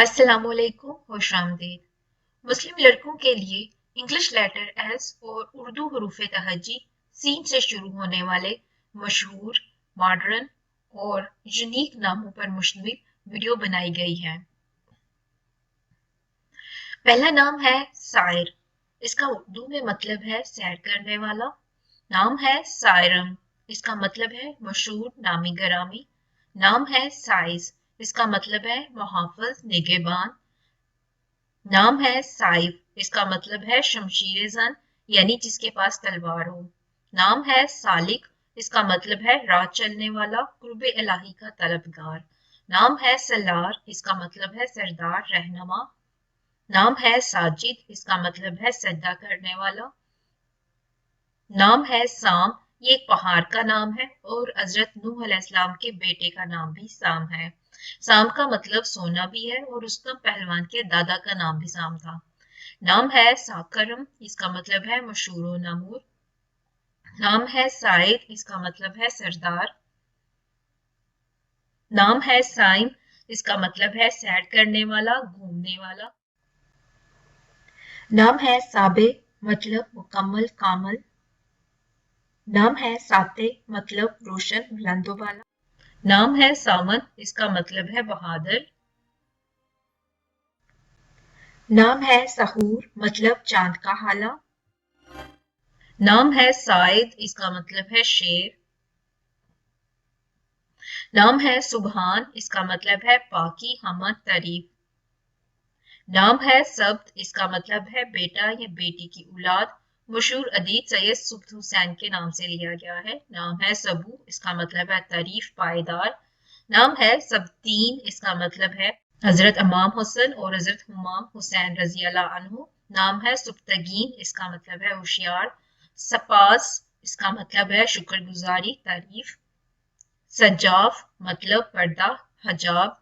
अस्सलाम वालेकुम, खुश आमदीद। मुस्लिम लड़कों के लिए इंग्लिश लेटर एस और उर्दू हरूफ तहजी सीन से शुरू होने वाले मशहूर, मॉडर्न और यूनिक नामों पर मुश्तमिल वीडियो बनाई गई है। पहला नाम है सायर। इसका उर्दू में मतलब है सैर करने वाला। नाम है सायरम। इसका मतलब है मशहूर, नामी गरामी। नाम है साइज। इसका मतलब है मुहाफिज, निगहबान। नाम है साइफ। इसका मतलब है शमशीर जन, यानी जिसके पास तलवार हो। नाम है सालिक। इसका मतलब है राह चलने वाला, कुर्ब इलाही का तलबगार। नाम है सलार। इसका मतलब है सरदार, रहनुमा। नाम है साजिद। इसका मतलब है सजदा करने वाला। नाम है साम। ये एक पहाड़ का नाम है और हजरत नूह अलैहिस्सलाम के बेटे का नाम भी साम है। साम का मतलब सोना भी है और रुस्तम पहलवान के दादा का नाम भी साम था। नाम है साकरम। इसका मतलब है मशहूर नमूर। नाम है साइद। इसका मतलब है सरदार। नाम है साइम। इसका मतलब है सैर करने वाला, घूमने वाला। नाम है साबे, मतलब मुकम्मल, कामल। नाम है साते, मतलब रोशन, बुलंदों वाला। नाम है सामन। इसका मतलब है बहादुर। नाम है सहूर, मतलब चांद का हाला। नाम है साइद। इसका मतलब है शेर। नाम है सुबहान। इसका मतलब है पाकी, हमद, तारीफ। नाम है सब्त। इसका मतलब है बेटा या बेटी की औलाद। मशहूर अदीब सैयद सुब्त हुसैन के नाम से लिया गया है। नाम है सबू। इसका मतलब है तारीफ, पायदार। नाम है सबतीन। इसका मतलब है हजरत इमाम हुसैन और हजरत हुमाम हुसैन रजी अल्लाह अन्हु। नाम है सुब्तगीन। इसका मतलब है होशियार। सपास। इसका मतलब है शुक्रगुजारी, तारीफ। सजाफ, मतलब पर्दा, हजाब।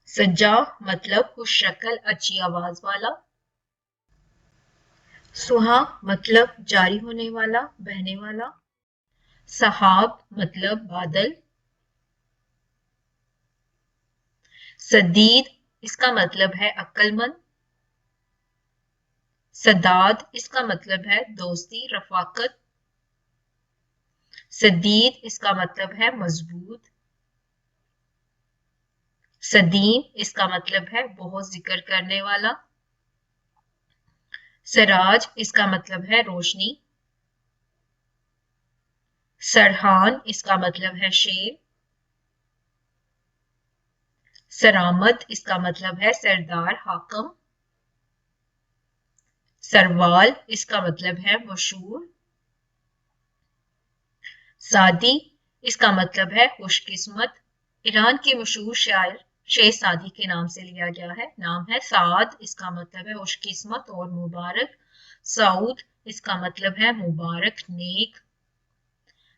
सज्जा, मतलब खुश शक्ल, अच्छी आवाज वाला। सुहा, मतलब जारी होने वाला, बहने वाला। सहाब, मतलब बादल। सदीद, इसका मतलब है अक्लमंद। सदाद, इसका मतलब है दोस्ती, रफाकत। सदीद, इसका मतलब है मजबूत। सदीम, इसका मतलब है बहुत जिक्र करने वाला। सराज, इसका मतलब है रोशनी। सरहान, इसका मतलब है शेर। सरामद, इसका मतलब है सरदार, हाकम। सरवाल, इसका मतलब है मशहूर। सादी, इसका मतलब है खुशकिस्मत। ईरान के मशहूर शायर शेख सादी के नाम से लिया गया है। नाम है साद। इसका मतलब है खुशकिस्मत और मुबारक। सऊद, इसका मतलब है मुबारक, नेक।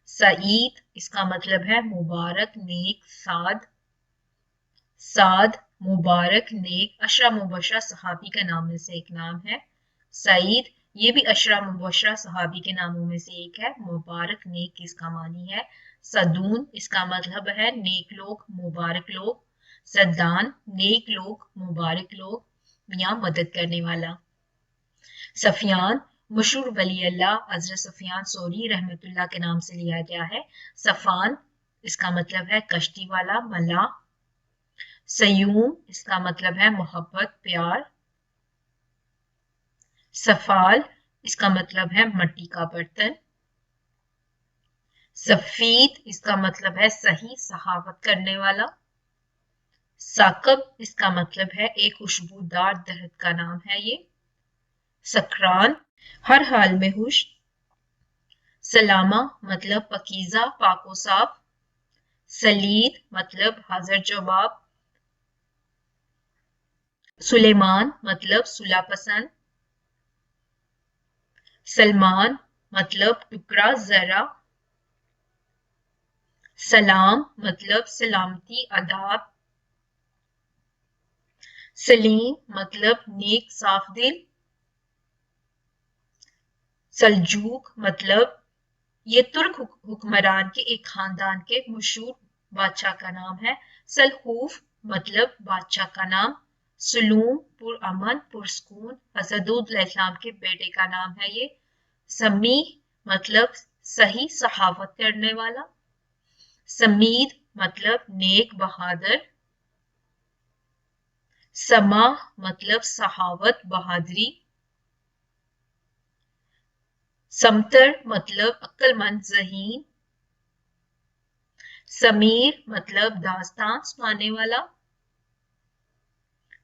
सईद, इसका मतलब है मुबारक, नेक, साद। साद, मुबारक, नेक अशरा मुबशरा सहाबी का नाम में से एक नाम है। सईद, ये भी अशरा मुबशरा सहाबी के नामों में से एक है। मुबारक, नेक इसका मानी है। सदून, इसका मतलब है नेक लोग, मुबारक लोग। सद्दान, नेक लोग, मुबारक लोग या मदद करने वाला। सफियान, मशहूर वली अल्लाह हजरत सफियान सोरी रहमतुल्लाह के नाम से लिया गया है। सफान, इसका मतलब है कश्ती वाला, मला। सयूम, इसका मतलब है मोहब्बत, प्यार। सफाल, इसका मतलब है मिट्टी का बर्तन। सफीद, इसका मतलब है सही, सहावत करने वाला। साकब, इसका मतलब है एक खुशबूदार दरख्त का नाम है ये। सकरान, हर हाल में हुश। सलामा, मतलब पकीजा, पाको साफ। सलीद, मतलब हाजिर जवाब। सुलेमान, मतलब सुलह पसंद। सलमान, मतलब टुकड़ा, जरा। सलाम, मतलब सलामती, आदाब। सलीम, मतलब नेक, साफ दिल। सल्जूक, मतलब ये तुर्क हुक्मरान के एक खानदान के मशहूर बादशाह का नाम है। सलहूफ, मतलब बादशाह का नाम। सलूम पुरअमन पुरस्कून हज़रत अलैहिस्सलाम के बेटे का नाम है ये। समी मतलब सही सहावत करने वाला। समीद मतलब नेक बहादुर। समा मतलब सहावत बहादुरी। समतर मतलब अक्लमंद ज़हीन। समीर मतलब दास्तान सुनाने वाला।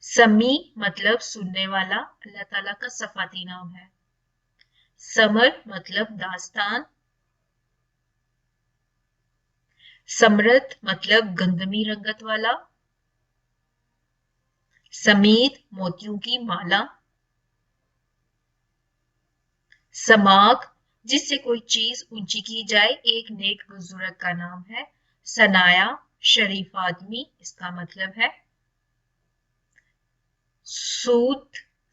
समी मतलब सुनने वाला, अल्लाह ताला का सफाती नाम है। समर मतलब दास्तान। समरत मतलब गंदमी रंगत वाला। समीद मोतियों की माला। समाग जिससे कोई चीज ऊंची की जाए, एक नेक बुजुर्ग का नाम है। सनाया शरीफ आदमी, इसका मतलब है। सूद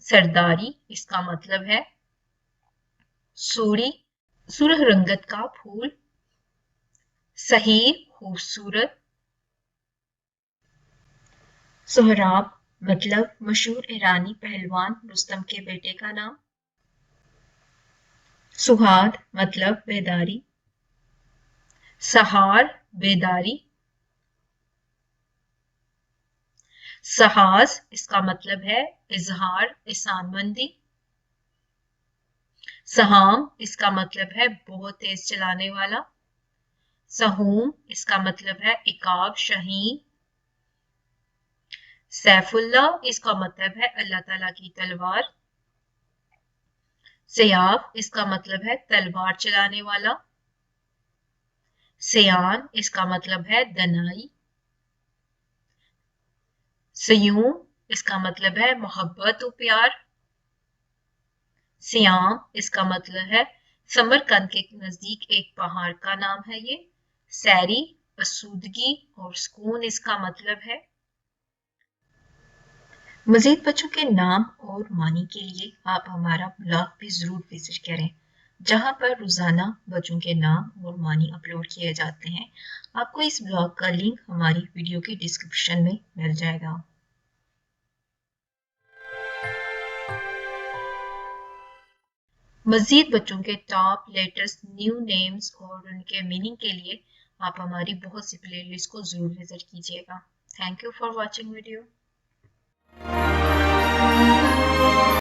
सरदारी, इसका मतलब है। सूरी सुरह रंगत का फूल। सहीर खूबसूरत। सोहराब मतलब मशहूर ईरानी पहलवान रुस्तम के बेटे का नाम। सुहाद मतलब बेदारी। सहार बेदारी। सहाज इसका मतलब है इजहार एहसानमंदी। सहाम इसका मतलब है बहुत तेज चलाने वाला। सहूम इसका मतलब है इकाब शहीन। सैफुल्लाह इसका मतलब है अल्लाह ताला की तलवार। सयाफ इसका मतलब है तलवार चलाने वाला। सयान इसका मतलब है दनाई। सयूम इसका मतलब है मोहब्बत और प्यार। सियाम इसका मतलब है समरकंद के नजदीक एक पहाड़ का नाम है ये। सैरी आसूदगी और सुकून इसका मतलब है। मजीद बच्चों के नाम और मानी के लिए आप हमारा ब्लॉग भी जरूर विजिट करें, जहां पर रोजाना बच्चों के नाम और मानी अपलोड किए जाते हैं। आपको इस ब्लॉग का लिंक हमारी वीडियो के डिस्क्रिप्शन में मिल जाएगा। मजीद बच्चों के टॉप लेटेस्ट न्यू नेम्स और उनके मीनिंग के लिए आप हमारी बहुत सी प्लेलिस्ट को जरूर विजिट कीजिएगा। Thank you for watching video.